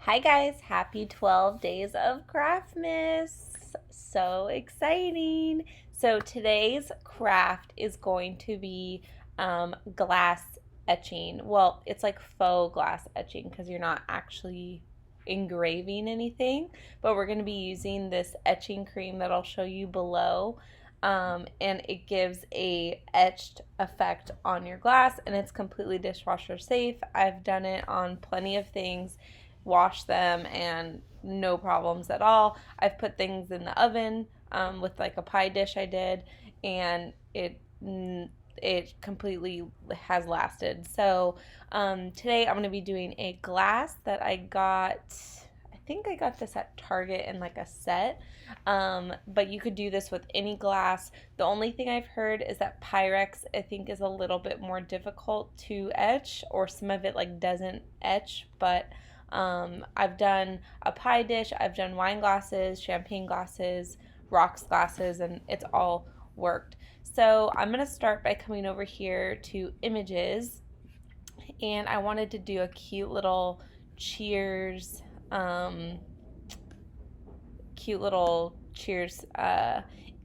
Hi guys, happy 12 days of Craftmas. So exciting. So today's craft is going to be glass etching. Well, it's like faux glass etching because you're not actually engraving anything, but we're going to be using this etching cream that I'll show you below. And it gives a etched effect on your glass, and it's completely dishwasher safe. I've done it on plenty of things, wash them, and no problems at all. I've put things in the oven with like a pie dish I did, and it completely has lasted. So today I'm going to be doing a glass that I got. I think I got this at Target in like a set, but you could do this with any glass. The only thing I've heard is that Pyrex I think is a little bit more difficult to etch, or some of it like doesn't etch, but I've done a pie dish, I've done wine glasses, champagne glasses, rocks glasses, and it's all worked. So I'm going to start by coming over here to images, and I wanted to do a cute little cheers, um,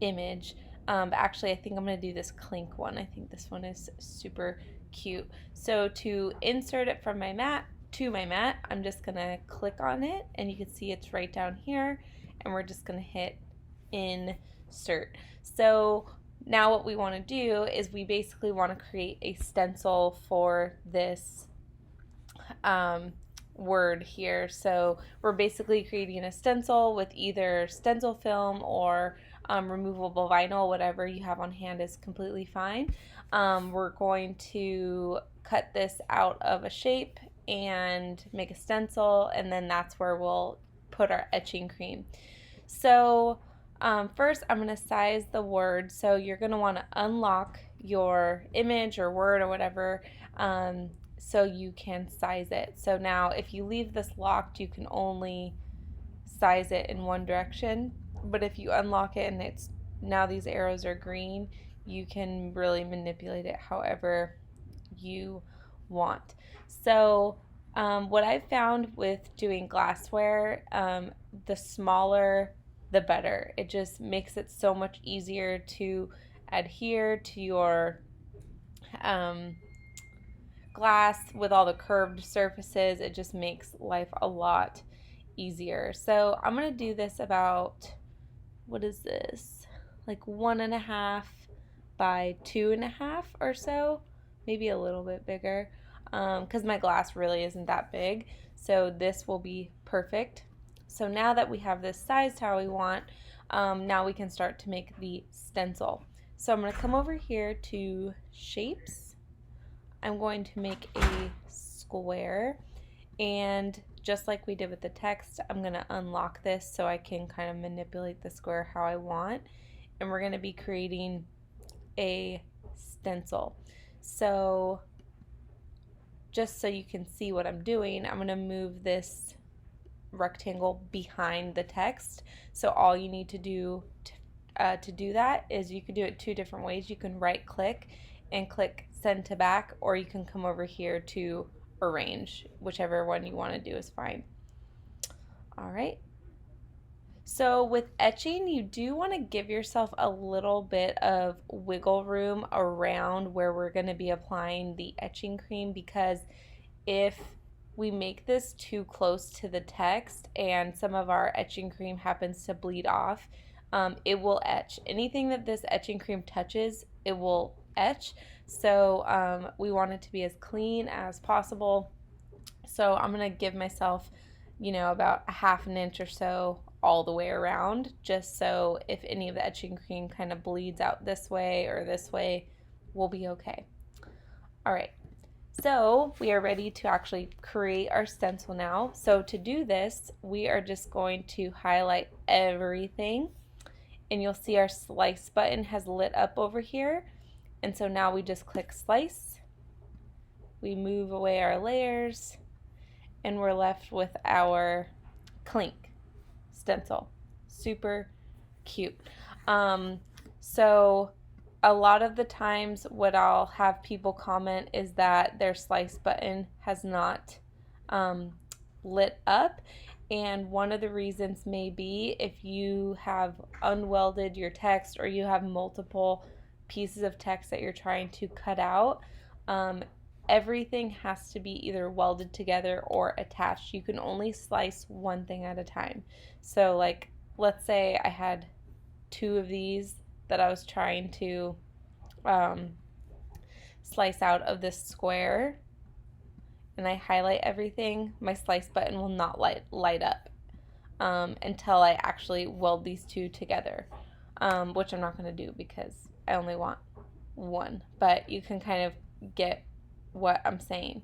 image. But actually, I think I'm going to do this clink one. I think this one is super cute. So to insert it from my mat to my mat, I'm just going to click on it, and you can see it's right down here, and we're just going to hit insert. So now what we want to do is we basically want to create a stencil for this word here. So we're basically creating a stencil with either stencil film or removable vinyl. Whatever you have on hand is completely fine. We're going to cut this out of a shape and make a stencil, and then that's where we'll put our etching cream. So first I'm going to size the word. So you're going to want to unlock your image or word or whatever, so you can size it. So now if you leave this locked, you can only size it in one direction, but if you unlock it and it's now these arrows are green, you can really manipulate it however you want. So what I've found with doing glassware, the smaller the better. It just makes it so much easier to adhere to your glass with all the curved surfaces. It just makes life a lot easier. So I'm going to do this about, what is this? Like 1.5 by 2.5 or so, maybe a little bit bigger, because my glass really isn't that big. So this will be perfect. So now that we have this sized how we want, now we can start to make the stencil. So I'm going to come over here to shapes. I'm going to make a square, and just like we did with the text, I'm going to unlock this so I can kind of manipulate the square how I want, and we're going to be creating a stencil. So just so you can see what I'm doing, I'm going to move this rectangle behind the text. So all you need to do to do that is you could do it two different ways. You can right click and click send to back, or you can come over here to arrange. Whichever one you want to do is fine. All right. So with etching, you do want to give yourself a little bit of wiggle room around where we're going to be applying the etching cream, because if we make this too close to the text and some of our etching cream happens to bleed off, it will etch. Anything that this etching cream touches, it will etch. So we want it to be as clean as possible. So I'm going to give myself, about 1/2 inch or so all the way around, just so if any of the etching cream kind of bleeds out this way or this way, we'll be okay. All right. So we are ready to actually create our stencil now. So to do this, we are just going to highlight everything, and you'll see our slice button has lit up over here. And so now we just click slice. We move away our layers, and we're left with our clink stencil. Super cute. So a lot of the times what I'll have people comment is that their slice button has not lit up. And one of the reasons may be if you have unwelded your text or you have multiple pieces of text that you're trying to cut out, everything has to be either welded together or attached. You can only slice one thing at a time. So like, let's say I had two of these that I was trying to slice out of this square, and I highlight everything, my slice button will not light up until I actually weld these two together, which I'm not going to do because I only want one, but you can kind of get what I'm saying.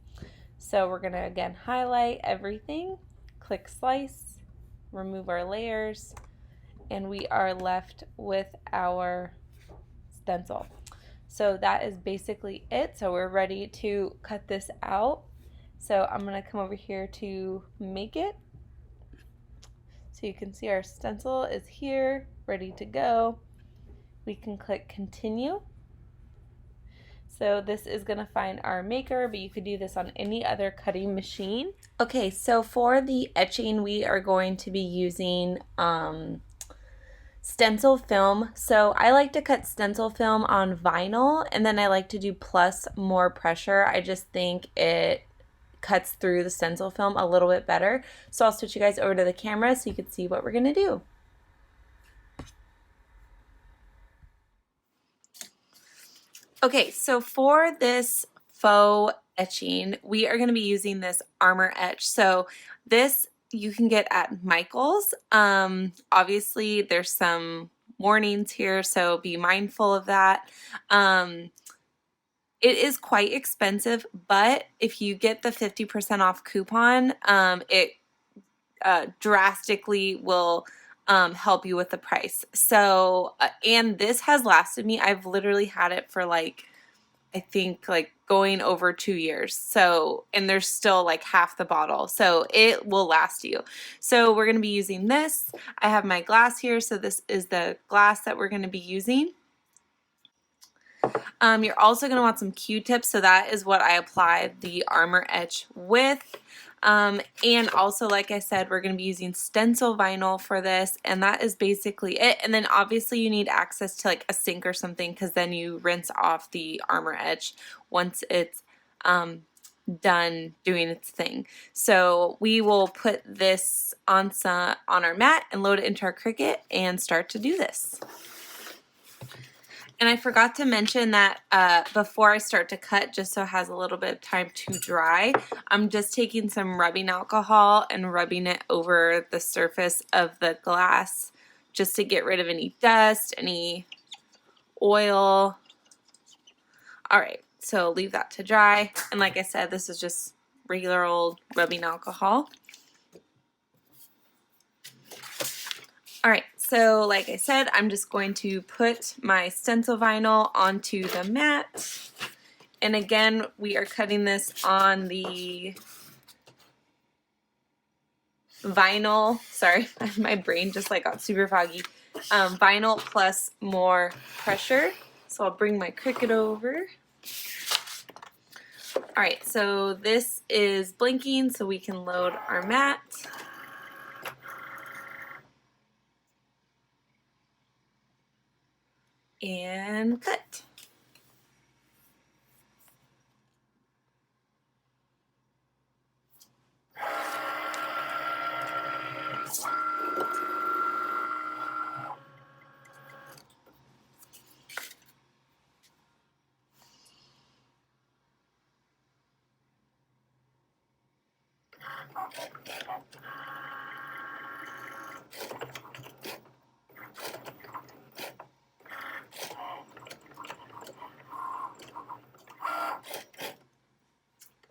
So we're going to again highlight everything, click slice, remove our layers, and we are left with our stencil. So that is basically it. So we're ready to cut this out. So I'm going to come over here to make it. So you can see our stencil is here, ready to go. We can click continue. So this is going to find our maker, but you could do this on any other cutting machine. Okay, so for the etching, we are going to be using stencil film. So I like to cut stencil film on vinyl, and then I like to do plus more pressure. I just think it cuts through the stencil film a little bit better. So I'll switch you guys over to the camera so you can see what we're going to do. Okay, so for this faux etching, we are going to be using this Armor Etch. So this you can get at Michael's. Obviously, there's some warnings here, so be mindful of that. It is quite expensive, but if you get the 50% off coupon, it drastically will help you with the price. So, and this has lasted me. I've literally had it for like, I think like going over 2 years. So, and there's still like half the bottle. So it will last you. So we're going to be using this. I have my glass here. So this is the glass that we're going to be using. You're also going to want some Q-tips, so that is what I applied the Armor Etch with. And also, like I said, we're going to be using stencil vinyl for this, and that is basically it. And then obviously you need access to like a sink or something, because then you rinse off the Armor Etch once it's done doing its thing. So we will put this on our mat and load it into our Cricut and start to do this. And I forgot to mention that before I start to cut, just so it has a little bit of time to dry, I'm just taking some rubbing alcohol and rubbing it over the surface of the glass just to get rid of any dust, any oil. All right, so leave that to dry. And like I said, this is just regular old rubbing alcohol. All right, so like I said, I'm just going to put my stencil vinyl onto the mat. And again, we are cutting this on the vinyl. Sorry, my brain just like got super foggy. Vinyl plus more pressure. So I'll bring my Cricut over. All right, so this is blinking, so we can load our mat. And cut.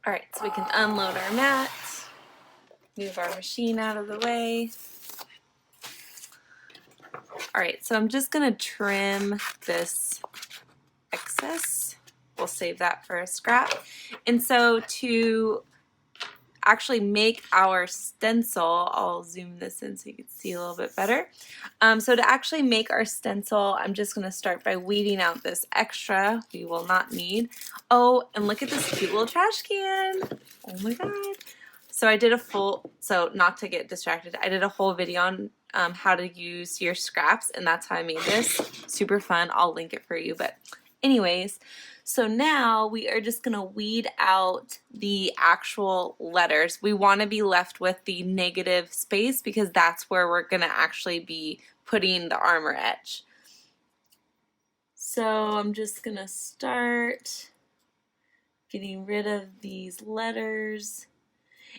All right, so we can unload our mat, move our machine out of the way. All right, so I'm just gonna trim this excess. We'll save that for a scrap. And so to actually make our stencil, I'll zoom this in so you can see a little bit better. So to actually make our stencil, I'm just going to start by weeding out this extra we will not need. Oh, and look at this cute little trash can. Oh my god. So I did a full, so not to get distracted, I did a whole video on how to use your scraps, and that's how I made this. Super fun. I'll link it for you. But anyways, so now we are just going to weed out the actual letters. We want to be left with the negative space because that's where we're going to actually be putting the armor etch. So I'm just going to start getting rid of these letters.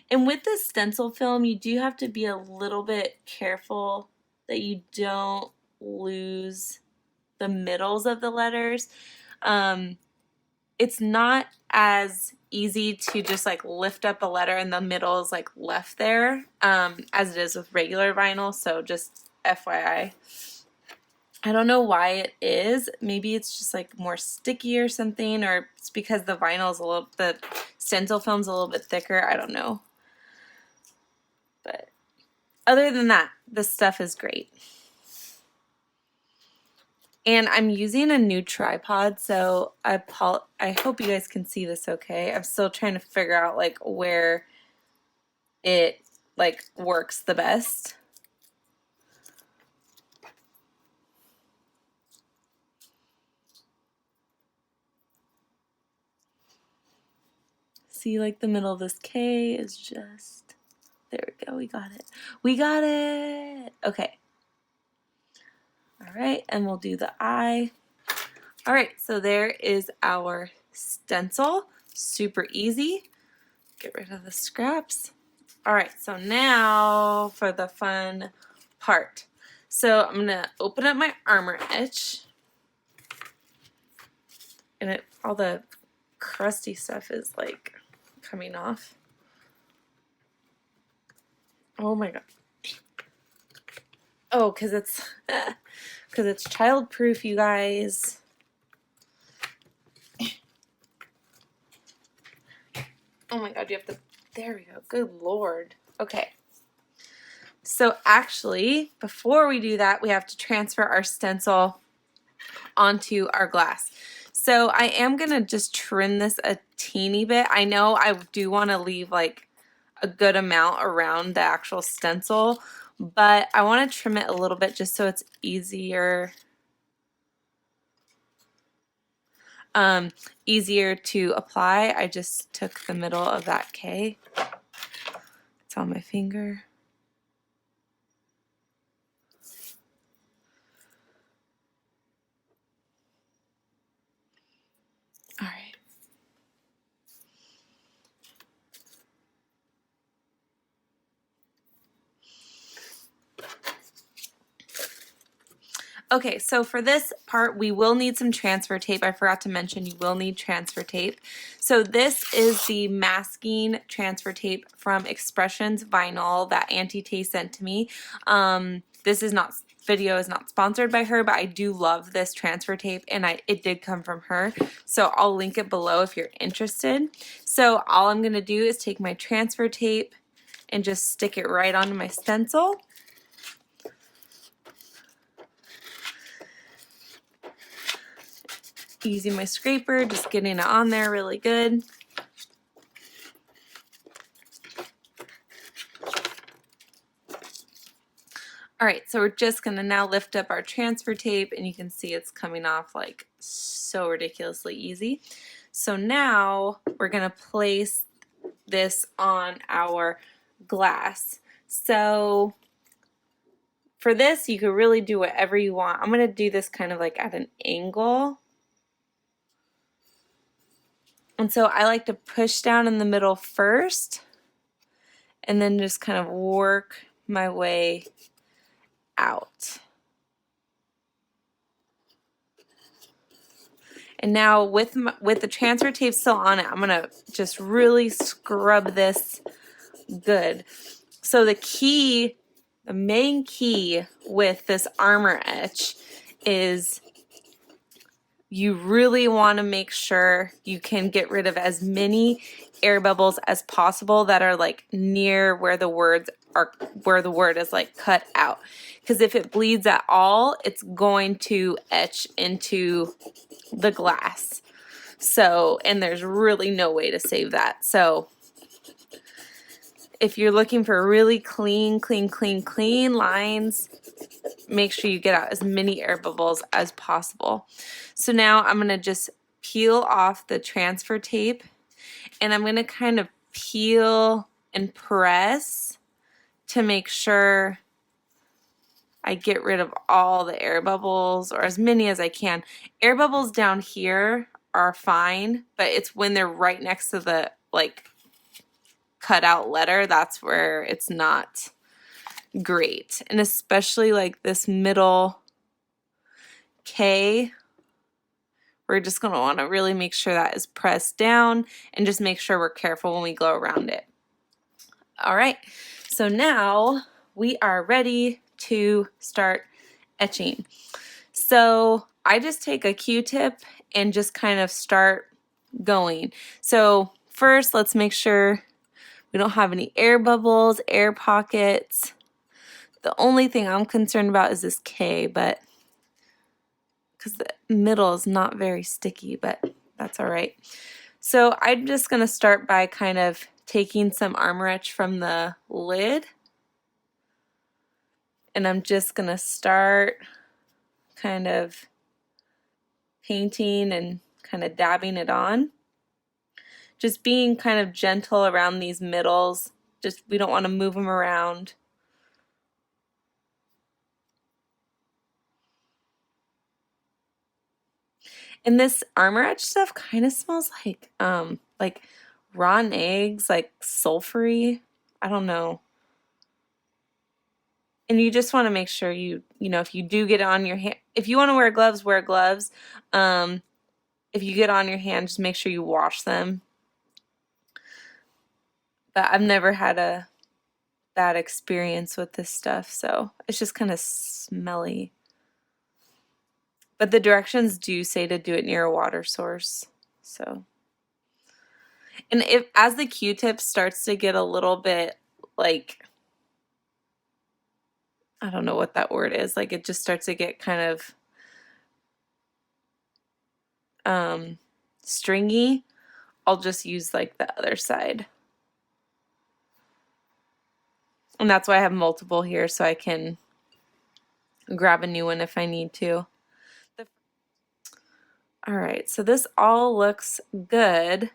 And with the stencil film, you do have to be a little bit careful that you don't lose the middles of the letters. It's not as easy to just like lift up a letter and the middle is like left there as it is with regular vinyl, so just FYI. I don't know why it is. Maybe it's just like more sticky or something, or it's because the vinyl is a little, the stencil film's a little bit thicker. I don't know. But other than that, this stuff is great. And I'm using a new tripod, so I hope you guys can see this okay. I'm still trying to figure out like where it like works the best. See, like the middle of this K is just, there we go, we got it. We got it! Okay. All right, and we'll do the I. All right, so there is our stencil. Super easy. Get rid of the scraps. All right, so now for the fun part. So I'm gonna open up my armor etch. And all the crusty stuff is like coming off. Oh my god. Oh, because it's child-proof, you guys. Oh my god, you have to, there we go. Good lord. Okay. So actually, before we do that, we have to transfer our stencil onto our glass. So I am going to just trim this a teeny bit. I know I do want to leave like a good amount around the actual stencil, but I want to trim it a little bit just so it's easier to apply. I just took the middle of that K. It's on my finger. All right. Okay, so for this part, we will need some transfer tape. I forgot to mention you will need transfer tape. So this is the masking transfer tape from Expressions Vinyl that Auntie Tay sent to me. This video is not sponsored by her, but I do love this transfer tape, and it did come from her. So I'll link it below if you're interested. So all I'm going to do is take my transfer tape and just stick it right onto my stencil. Using my scraper, just getting it on there really good. All right, so we're just gonna now lift up our transfer tape, and you can see it's coming off like so ridiculously easy. So now we're gonna place this on our glass. So for this, you could really do whatever you want. I'm gonna do this kind of like at an angle. And so I like to push down in the middle first and then just kind of work my way out. And now with the transfer tape still on it, I'm going to just really scrub this good. So the main key with this armor etch is you really want to make sure you can get rid of as many air bubbles as possible that are like near where the word is like cut out. Because if it bleeds at all, it's going to etch into the glass. So, and there's really no way to save that. So if you're looking for really clean lines, make sure you get out as many air bubbles as possible. So now I'm going to just peel off the transfer tape, and I'm going to kind of peel and press to make sure I get rid of all the air bubbles, or as many as I can. Air bubbles down here are fine, but it's when they're right next to the like cut out letter, that's where it's not great. And especially like this middle K, we're just going to want to really make sure that is pressed down, and just make sure we're careful when we go around it. All right, so now we are ready to start etching. So I just take a Q-tip and just kind of start going. So first, let's make sure we don't have any air bubbles, air pockets. The only thing I'm concerned about is this K, but because the middle is not very sticky, but that's all right. So I'm just going to start by kind of taking some Armor Etch from the lid, and I'm just going to start kind of painting and kind of dabbing it on. Just being kind of gentle around these middles. Just, we don't want to move them around. And this Armor Etch stuff kind of smells like rotten eggs, like sulfury. I don't know. And you just want to make sure you know, if you do get it on your hand, if you want to wear gloves, wear gloves. If you get on your hand, just make sure you wash them. But I've never had a bad experience with this stuff, so it's just kind of smelly. But the directions do say to do it near a water source. So, and if as the Q-tip starts to get a little bit like, I don't know what that word is, like it just starts to get kind of stringy, I'll just use like the other side. And that's why I have multiple here, so I can grab a new one if I need to. All right, so this all looks good.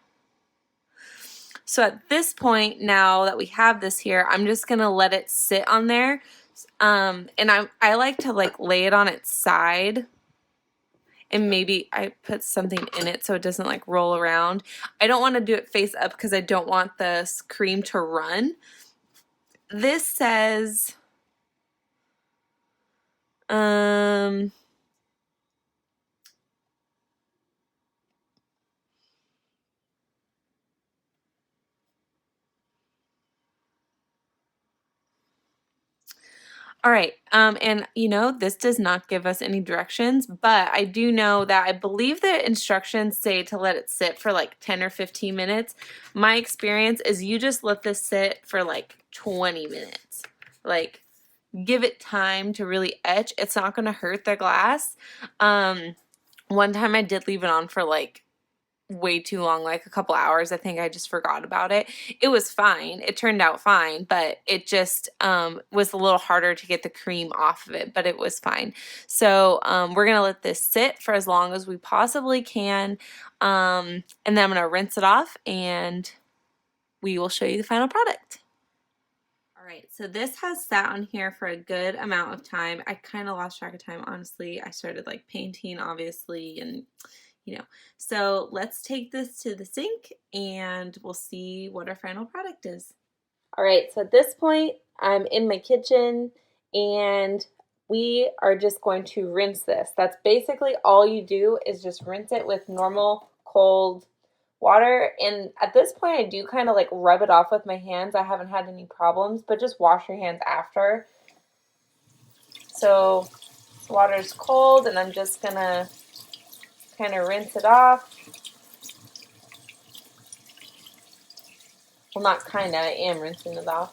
So at this point, now that we have this here, I'm just gonna let it sit on there. And I like to like lay it on its side, and maybe I put something in it so it doesn't like roll around. I don't want to do it face up because I don't want the cream to run. This says all right, and you know, this does not give us any directions, but I do know that I believe the instructions say to let it sit for like 10 or 15 minutes. My experience is you just let this sit for like 20 minutes. Like, give it time to really etch. It's not going to hurt the glass. One time I did leave it on for like way too long, like a couple hours. I think I just forgot about it. It was fine. It turned out fine, but it just was a little harder to get the cream off of it, but it was fine. So we're going to let this sit for as long as we possibly can. And then I'm going to rinse it off, and we will show you the final product. All right, so this has sat on here for a good amount of time. I kind of lost track of time, honestly. I started like painting, obviously, and you know. So let's take this to the sink and we'll see what our final product is. All right, so at this point, I'm in my kitchen and we are just going to rinse this. That's basically all you do, is just rinse it with normal cold water. And at this point, I do kind of like rub it off with my hands. I haven't had any problems, but just wash your hands after. So water's cold and I'm just gonna kind of rinse it off. Well, not kind of, I am rinsing it off.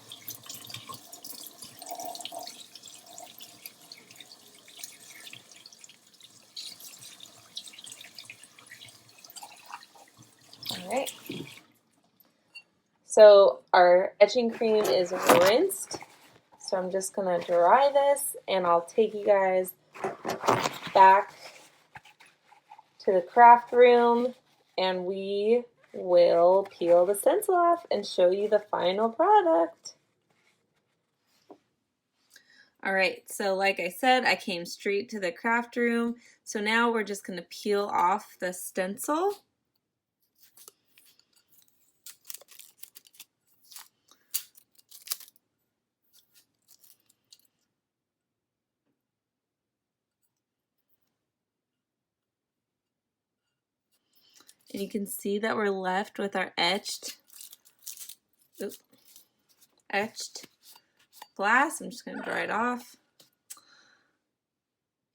All right. So our etching cream is rinsed. So I'm just going to dry this, and I'll take you guys back to the craft room, and we will peel the stencil off and show you the final product. All right, so like I said, I came straight to the craft room. So now we're just going to peel off the stencil. And you can see that we're left with our etched glass. I'm just going to dry it off.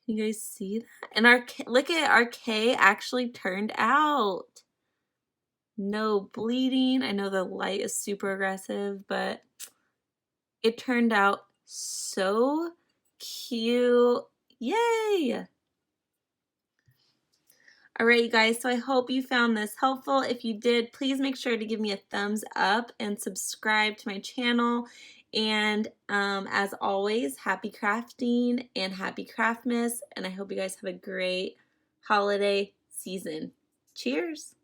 You guys see that? And look at our K actually turned out. No bleeding. I know the light is super aggressive, but it turned out so cute. Yay! All right, you guys, so I hope you found this helpful. If you did, please make sure to give me a thumbs up and subscribe to my channel. And as always, happy crafting and happy Craftmas. And I hope you guys have a great holiday season. Cheers!